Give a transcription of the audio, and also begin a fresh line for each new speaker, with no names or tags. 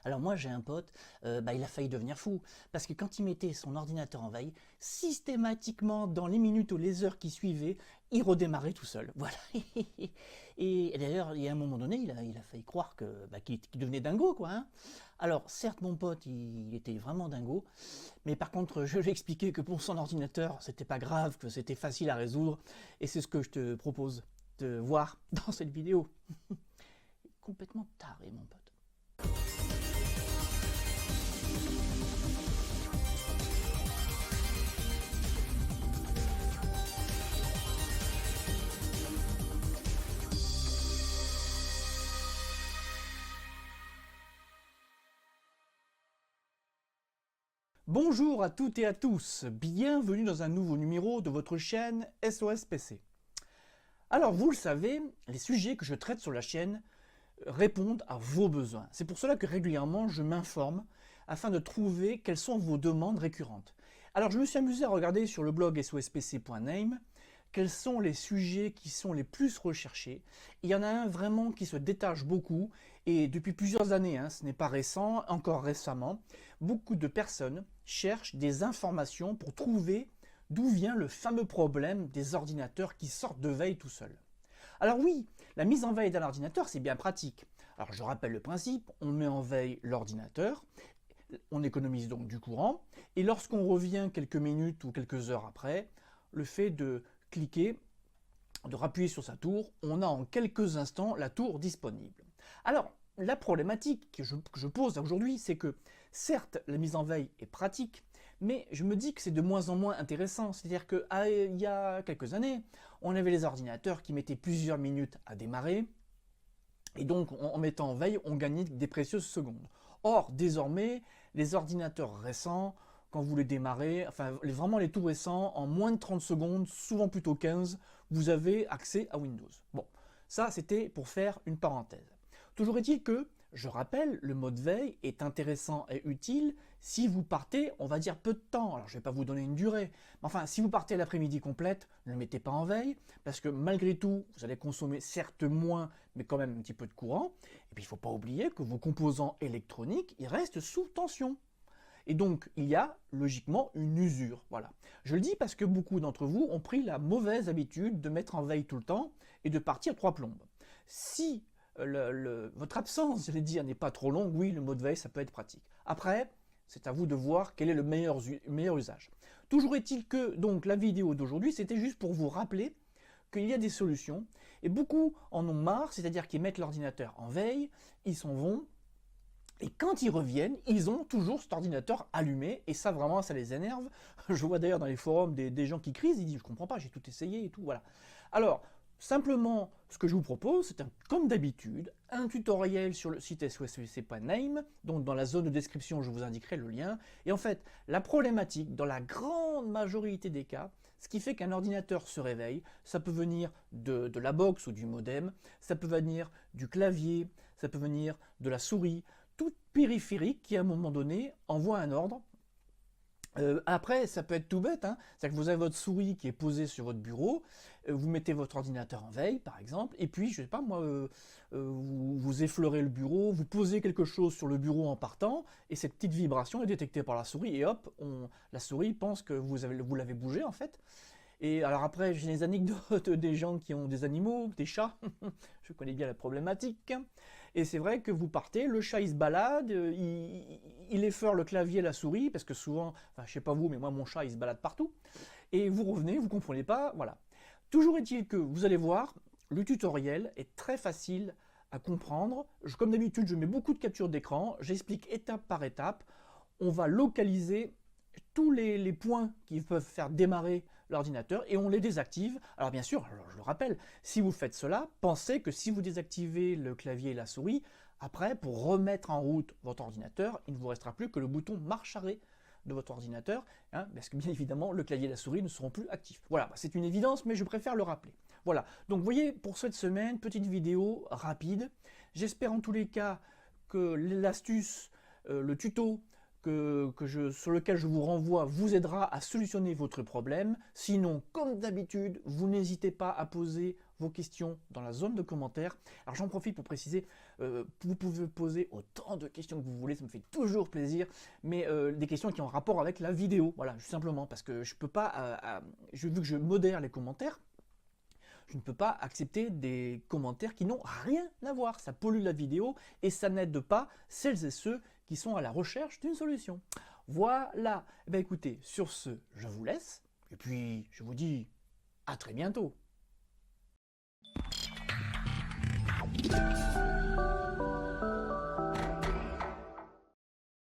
Alors moi j'ai un pote, il a failli devenir fou, parce que quand il mettait son ordinateur en veille, systématiquement dans les minutes ou les heures qui suivaient, il redémarrait tout seul. Voilà. Et d'ailleurs, il y a un moment donné, il a failli croire qu'il devenait dingo, quoi. Hein. Alors certes, mon pote, il était vraiment dingo, mais par contre, je lui ai expliqué que pour son ordinateur, c'était pas grave, que c'était facile à résoudre, et c'est ce que je te propose de voir dans cette vidéo. Complètement taré, mon pote. Bonjour à toutes et à tous, bienvenue dans un nouveau numéro de votre chaîne SOS PC. Alors vous le savez, les sujets que je traite sur la chaîne répondent à vos besoins. C'est pour cela que régulièrement je m'informe afin de trouver quelles sont vos demandes récurrentes. Alors je me suis amusé à regarder sur le blog sospc.name quels sont les sujets qui sont les plus recherchés. Il y en a un vraiment qui se détache beaucoup et depuis plusieurs années, ce n'est pas récent, encore récemment, beaucoup de personnes cherchent des informations pour trouver d'où vient le fameux problème des ordinateurs qui sortent de veille tout seuls. Alors oui, la mise en veille d'un ordinateur, c'est bien pratique. Alors je rappelle le principe, on met en veille l'ordinateur, on économise donc du courant, et lorsqu'on revient quelques minutes ou quelques heures après, le fait de cliquer, de rappuyer sur sa tour, on a en quelques instants la tour disponible. Alors, la problématique que je pose aujourd'hui, c'est que certes, la mise en veille est pratique, mais je me dis que c'est de moins en moins intéressant. C'est-à-dire qu'il y a quelques années, on avait les ordinateurs qui mettaient plusieurs minutes à démarrer, et donc en mettant en veille, on gagnait des précieuses secondes. Or, désormais, les ordinateurs récents, quand vous les démarrez, enfin vraiment les tout récents, en moins de 30 secondes, souvent plutôt 15, vous avez accès à Windows. Bon, ça c'était pour faire une parenthèse. Toujours est-il que, je rappelle, le mode veille est intéressant et utile si vous partez, on va dire peu de temps. Alors je ne vais pas vous donner une durée, mais enfin si vous partez l'après-midi complète, ne le mettez pas en veille, parce que malgré tout, vous allez consommer certes moins, mais quand même un petit peu de courant. Et puis il ne faut pas oublier que vos composants électroniques, ils restent sous tension. Et donc, il y a logiquement une usure. Voilà. Je le dis parce que beaucoup d'entre vous ont pris la mauvaise habitude de mettre en veille tout le temps et de partir trois plombes. Si votre absence, j'allais dire, n'est pas trop longue, oui, le mode veille, ça peut être pratique. Après, c'est à vous de voir quel est le meilleur usage. Toujours est-il que, donc, la vidéo d'aujourd'hui, c'était juste pour vous rappeler qu'il y a des solutions, et beaucoup en ont marre, c'est-à-dire qu'ils mettent l'ordinateur en veille, ils s'en vont, et quand ils reviennent, ils ont toujours cet ordinateur allumé, et ça vraiment, ça les énerve. Je vois d'ailleurs dans les forums des gens qui crient, ils disent « je comprends pas, j'ai tout essayé et tout », voilà. Alors, simplement, ce que je vous propose, c'est comme d'habitude, un tutoriel sur le site sospc.name, donc dans la zone de description, je vous indiquerai le lien. Et en fait, la problématique, dans la grande majorité des cas, ce qui fait qu'un ordinateur se réveille, ça peut venir de la box ou du modem, ça peut venir du clavier, ça peut venir de la souris, tout périphérique qui, à un moment donné, envoie un ordre. Après, ça peut être tout bête, c'est-à-dire que vous avez votre souris qui est posée sur votre bureau, vous mettez votre ordinateur en veille, par exemple, et puis, je sais pas moi, vous effleurez le bureau, vous posez quelque chose sur le bureau en partant, et cette petite vibration est détectée par la souris, et hop, la souris pense que vous l'avez bougé, en fait. Et alors après, j'ai des anecdotes des gens qui ont des animaux, des chats, je connais bien la problématique, et c'est vrai que vous partez, le chat il se balade, il effleure le clavier, la souris, parce que souvent, enfin je sais pas vous, mais moi mon chat il se balade partout, et vous revenez, vous comprenez pas, voilà. Toujours est-il que vous allez voir, le tutoriel est très facile à comprendre, comme d'habitude je mets beaucoup de captures d'écran, j'explique étape par étape, on va localiser tous les points qui peuvent faire démarrer l'ordinateur et on les désactive. Alors bien sûr, je le rappelle, si vous faites cela, pensez que si vous désactivez le clavier et la souris, après, pour remettre en route votre ordinateur, il ne vous restera plus que le bouton marche arrêt de votre ordinateur, parce que bien évidemment, le clavier et la souris ne seront plus actifs. Voilà, c'est une évidence, mais je préfère le rappeler. Voilà, donc vous voyez, pour cette semaine, petite vidéo rapide. J'espère en tous les cas que l'astuce, le tuto, sur lequel je vous renvoie vous aidera à solutionner votre problème. Sinon, comme d'habitude, vous n'hésitez pas à poser vos questions dans la zone de commentaires. Alors j'en profite pour préciser, vous pouvez poser autant de questions que vous voulez, ça me fait toujours plaisir, mais des questions qui ont rapport avec la vidéo, voilà, tout simplement, parce que je peux pas, vu que je modère les commentaires, je ne peux pas accepter des commentaires qui n'ont rien à voir. Ça pollue la vidéo et ça n'aide pas celles et ceux qui sont à la recherche d'une solution. Voilà. Eh bien, écoutez, sur ce, je vous laisse. Et puis, je vous dis à très bientôt.